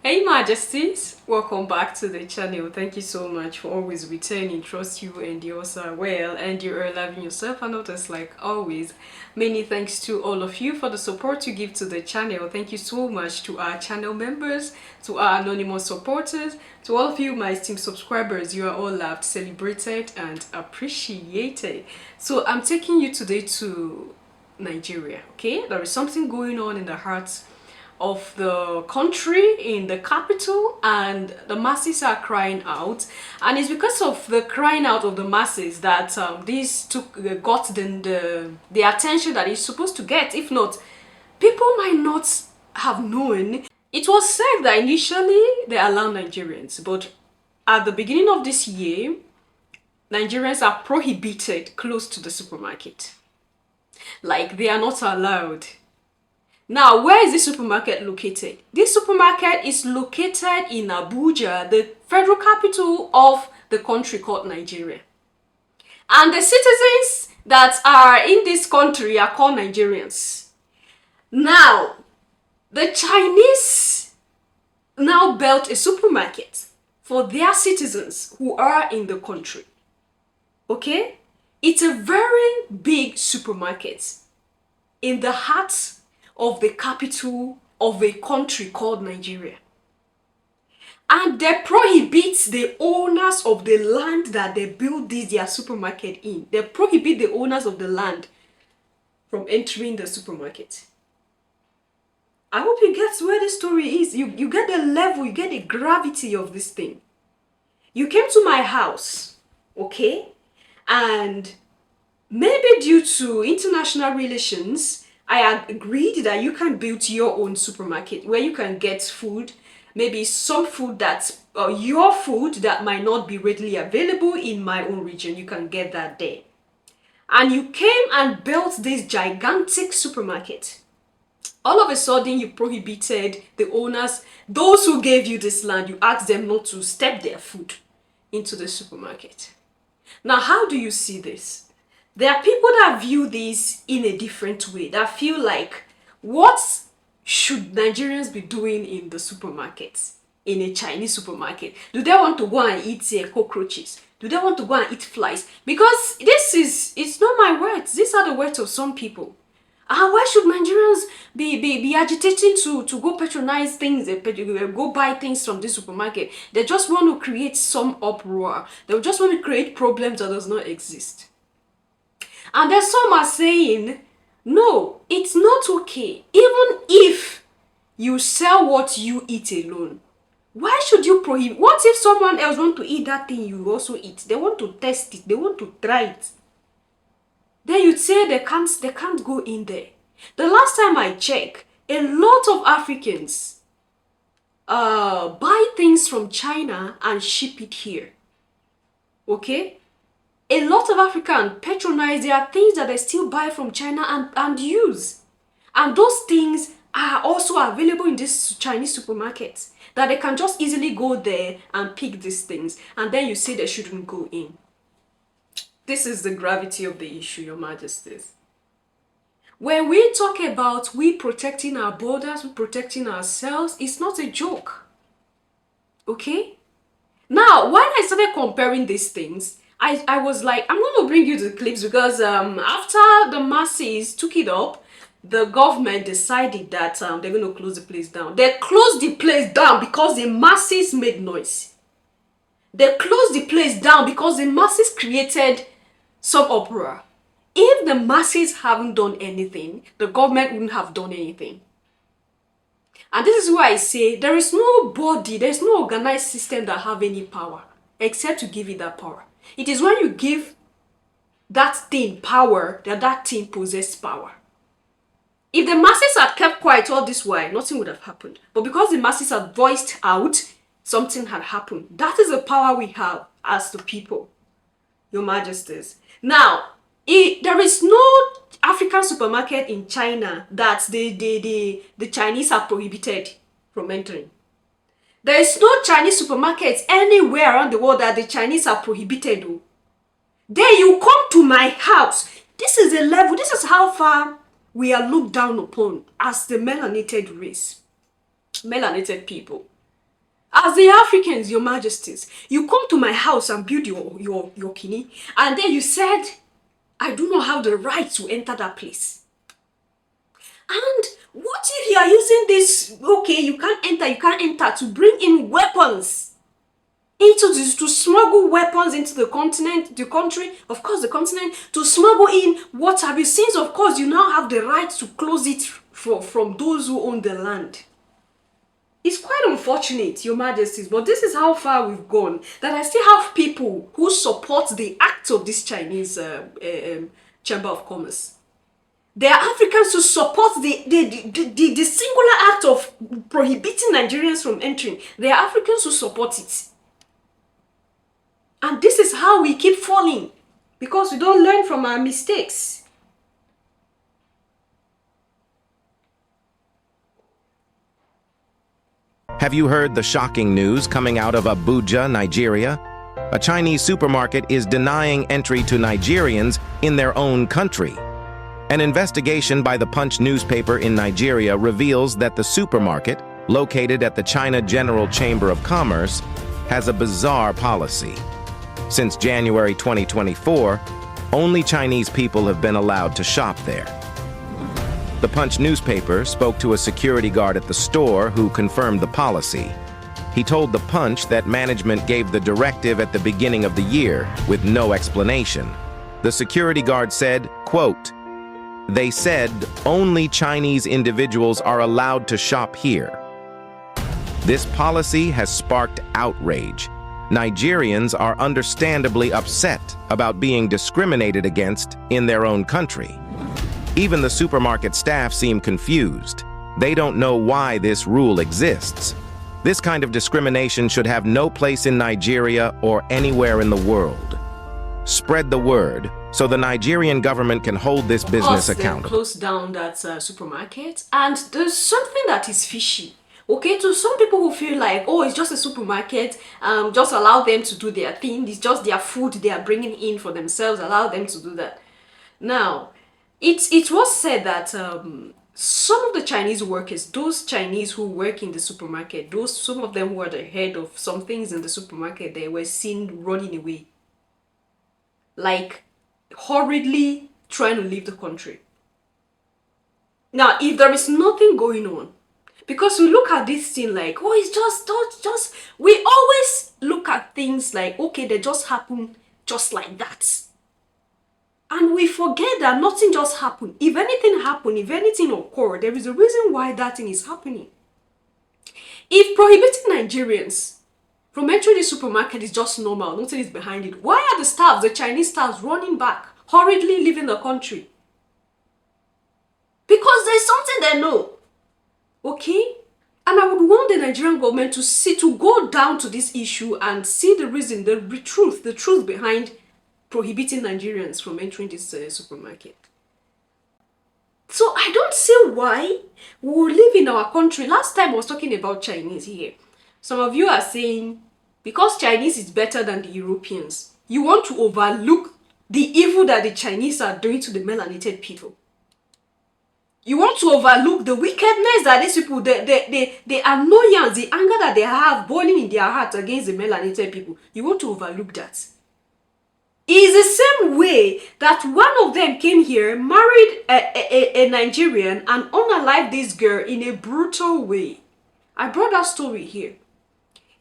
Hey Majesties, welcome back to the channel. Thank you so much for always returning. Trust you and yours are well and you are loving yourself and others like always. Many thanks to all of you for the support you give to the channel. Thank you so much to our channel members, to our anonymous supporters, to all of you my esteemed subscribers. You are all loved, celebrated and appreciated. So I'm taking you today to Nigeria, okay? There is something going on in the hearts of the country, in the capital, and the masses are crying out, and it's because of the crying out of the masses that this got the attention that it's supposed to get. If not, people might not have known. It was said that initially they allowed Nigerians, but at the beginning of this year Nigerians are prohibited close to the supermarket, like they are not allowed. Now, where is this supermarket located? This supermarket is located in Abuja, the federal capital of the country called Nigeria. And the citizens that are in this country are called Nigerians. Now, the Chinese now built a supermarket for their citizens who are in the country. Okay? It's a very big supermarket in the heart of the capital of a country called Nigeria. And they prohibit the owners of the land that they build their supermarket in. They prohibit the owners of the land from entering the supermarket. I hope you get where the story is. You get the level, you get the gravity of this thing. You came to my house, okay? And maybe due to international relations, I agreed that you can build your own supermarket where you can get food, maybe some food that's your food that might not be readily available in my own region. You can get that there. And you came and built this gigantic supermarket. All of a sudden, you prohibited the owners, those who gave you this land, you asked them not to step their foot into the supermarket. Now, how do you see this? There are people that view this in a different way, that feel like, what should Nigerians be doing in the supermarket, in a Chinese supermarket? Do they want to go and eat cockroaches? Do they want to go and eat flies? Because it's not my words. These are the words of some people. And why should Nigerians be agitating to go patronize things, go buy things from this supermarket? They just want to create some uproar. They just want to create problems that does not exist. And then some are saying, no, it's not okay. Even if you sell what you eat alone, why should you prohibit? What if someone else wants to eat that thing you also eat? They want to test it. They want to try it. Then you'd say they can't go in there. The last time I checked, a lot of Africans buy things from China and ship it here. Okay? A lot of Africans patronize their things that they still buy from China and use. And those things are also available in this Chinese supermarkets, that they can just easily go there and pick these things. And then you say they shouldn't go in. This is the gravity of the issue, Your Majesties. When we talk about we protecting our borders, we protecting ourselves, it's not a joke. Okay? Now, when I started comparing these things, I was like, I'm going to bring you the clips because after the masses took it up, the government decided that they're going to close the place down. They closed the place down because the masses made noise. They closed the place down because the masses created some uproar. If the masses haven't done anything, the government wouldn't have done anything. And this is why I say there is no body, there's no organized system that have any power except to give it that power. It is when you give that thing power that that thing possesses power. If the masses had kept quiet all this while, nothing would have happened. But because the masses had voiced out, something had happened. That is the power we have as the people, Your Majesties. Now, there is no African supermarket in China that the Chinese are prohibited from entering. There is no Chinese supermarket anywhere around the world that the Chinese are prohibited. Then you come to my house. This is a level, this is how far we are looked down upon as the melanated race, melanated people. As the Africans, your majesties, you come to my house and build your kini, and then you said, I do not have the right to enter that place. And what if you are using this, okay, you can't enter, to bring in weapons into this, to smuggle weapons into the continent, the country, of course the continent, to smuggle in what have you, since of course you now have the right to close it from those who own the land. It's quite unfortunate, your majesties, but this is how far we've gone, that I still have people who support the act of this Chinese Chamber of Commerce. There are Africans who support the singular act of prohibiting Nigerians from entering. There are Africans who support it. And this is how we keep falling, because we don't learn from our mistakes. Have you heard the shocking news coming out of Abuja, Nigeria? A Chinese supermarket is denying entry to Nigerians in their own country. An investigation by the Punch newspaper in Nigeria reveals that the supermarket, located at the China General Chamber of Commerce, has a bizarre policy. Since January 2024, only Chinese people have been allowed to shop there. The Punch newspaper spoke to a security guard at the store who confirmed the policy. He told the Punch that management gave the directive at the beginning of the year with no explanation. The security guard said, quote, "They said only Chinese individuals are allowed to shop here." This policy has sparked outrage. Nigerians are understandably upset about being discriminated against in their own country. Even the supermarket staff seem confused. They don't know why this rule exists. This kind of discrimination should have no place in Nigeria or anywhere in the world. Spread the word so the Nigerian government can hold this business accountable. They closed down that supermarket, and there's something that is fishy. Okay, to some people who feel like, oh, it's just a supermarket, just allow them to do their thing. It's just their food they are bringing in for themselves. Allow them to do that. Now, it was said that some of the Chinese workers, those Chinese who work in the supermarket, some of them who are the head of some things in the supermarket, they were seen running away, like hurriedly trying to leave the country. Now, if there is nothing going on, because we look at this thing like, oh, it's just, we always look at things like, okay, they just happen just like that. And we forget that nothing just happened. If anything happened, if anything occurred, there is a reason why that thing is happening. If prohibiting Nigerians from entering the supermarket is just normal, nothing is behind it, why are the staff, the Chinese staffs, running back, hurriedly leaving the country? Because there's something they know. Okay? And I would want the Nigerian government to go down to this issue and see the reason, the truth behind prohibiting Nigerians from entering this supermarket. So I don't see why we will live in our country. Last time I was talking about Chinese here. Some of you are saying, because Chinese is better than the Europeans, you want to overlook the evil that the Chinese are doing to the melanated people. You want to overlook the wickedness that these people, the annoyance, the anger that they have boiling in their hearts against the melanated people. You want to overlook that. It is the same way that one of them came here, married a Nigerian, and unalived this girl in a brutal way. I brought that story here.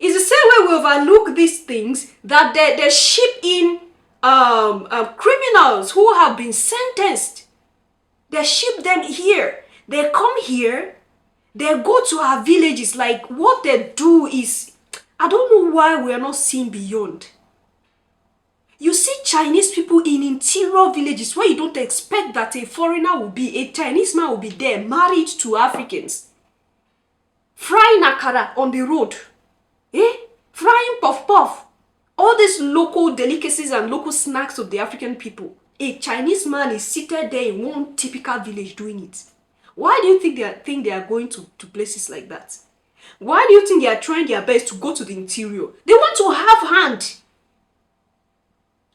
It's the same way we overlook these things, that they ship in criminals who have been sentenced. They ship them here. They come here. They go to our villages. Like, what they do is, I don't know why we are not seeing beyond. You see Chinese people in interior villages where you don't expect that a foreigner will be, a Chinese man will be there, married to Africans. Frying akara on the road. Frying puff-puff. All these local delicacies and local snacks of the African people. A Chinese man is seated there in one typical village doing it. Why do you think they are going to places like that? Why do you think they are trying their best to go to the interior? They want to have hand.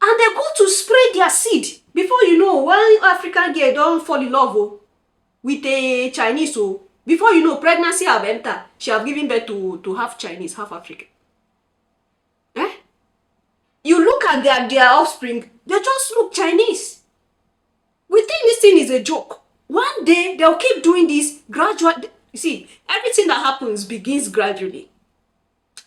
And they go to spray their seed. Before you know, one African girl don't fall in love with a Chinese. Before you know, pregnancy have entered. She have given birth to half Chinese, half African. Eh? You look at their offspring, they just look Chinese. We think this thing is a joke. One day, they'll keep doing this gradually. You see, everything that happens begins gradually.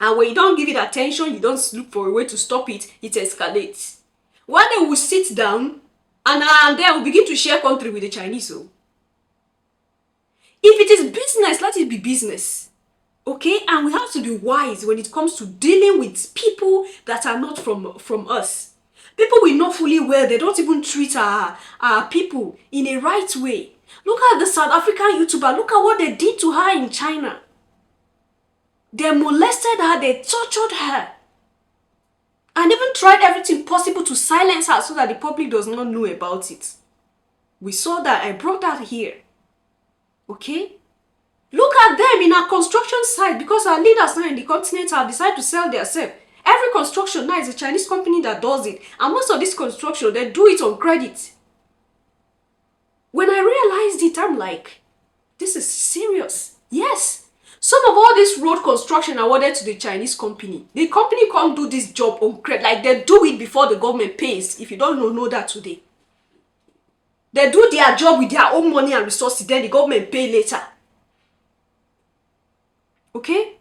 And when you don't give it attention, you don't look for a way to stop it, it escalates. One day we'll sit down and then we'll begin to share country with the Chinese. So, if it is business, let it be business. Okay? And we have to be wise when it comes to dealing with people that are not from us. People we know fully well, they don't even treat our people in a right way. Look at the South African YouTuber. Look at what they did to her in China. They molested her, they tortured her. And even tried everything possible to silence her so that the public does not know about it. We saw that. I brought that here. Okay? Look at them in our construction site, because our leaders now in the continent have decided to sell themselves. Every construction now is a Chinese company that does it. And most of this construction, they do it on credit. When I realized it, I'm like, this is serious. Yes. Some of all this road construction awarded to the Chinese company. The company can't do this job on credit. Like, they do it before the government pays. If you don't know that today. They do their job with their own money and resources. Then the government pay later. Okay?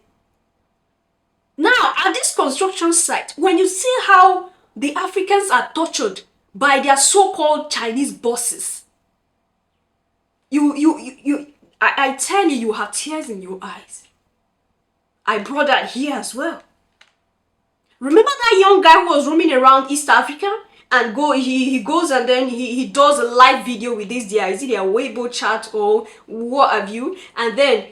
Now, at this construction site, when you see how the Africans are tortured by their so-called Chinese bosses, I tell you, you have tears in your eyes. I brought that here as well. Remember that young guy who was roaming around East Africa? And he goes and then he does a live video with this is it their Weibo chat or what have you? And then,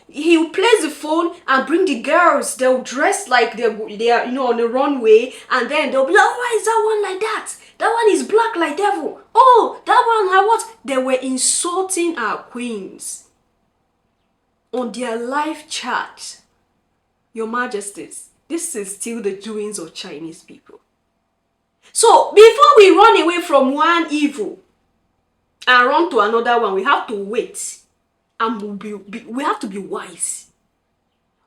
he'll place the phone and bring the girls. They'll dress like they are, on the runway. And then they'll be like, oh, why is that one like that? That one is black like devil. Oh, that one, what? They were insulting our queens on their live chat. Your Majesties, this is still the doings of Chinese people. So, before we run away from one evil and run to another one, we have to wait. And we have to be wise.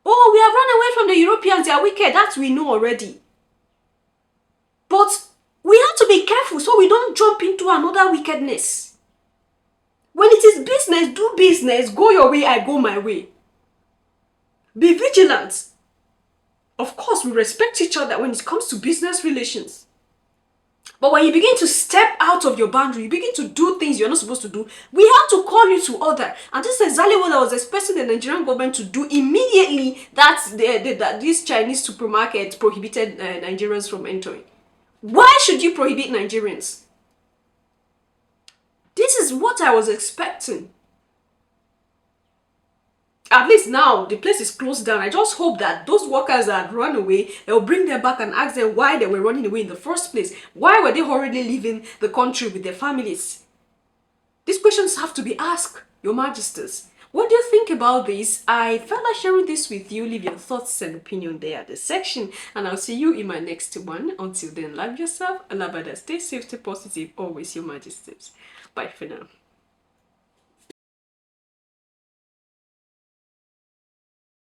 Oh, we have run away from the Europeans, they are wicked. That we know already. But we have to be careful so we don't jump into another wickedness. When it is business, do business. Go your way, I go my way. Be vigilant. Of course, we respect each other when it comes to business relations. But when you begin to step out of your boundary, you begin to do things you're not supposed to do, we have to call you to order. And this is exactly what I was expecting the Nigerian government to do immediately that this Chinese supermarket prohibited Nigerians from entering. Why should you prohibit Nigerians? This is what I was expecting. At least now, the place is closed down. I just hope that those workers that had run away, they'll bring them back and ask them why they were running away in the first place. Why were they hurriedly leaving the country with their families? These questions have to be asked, Your Majesties. What do you think about this? I felt like sharing this with you. Leave your thoughts and opinion there at the section. And I'll see you in my next one. Until then, love yourself, love others, stay safe, stay positive. Always, Your Majesties. Bye for now.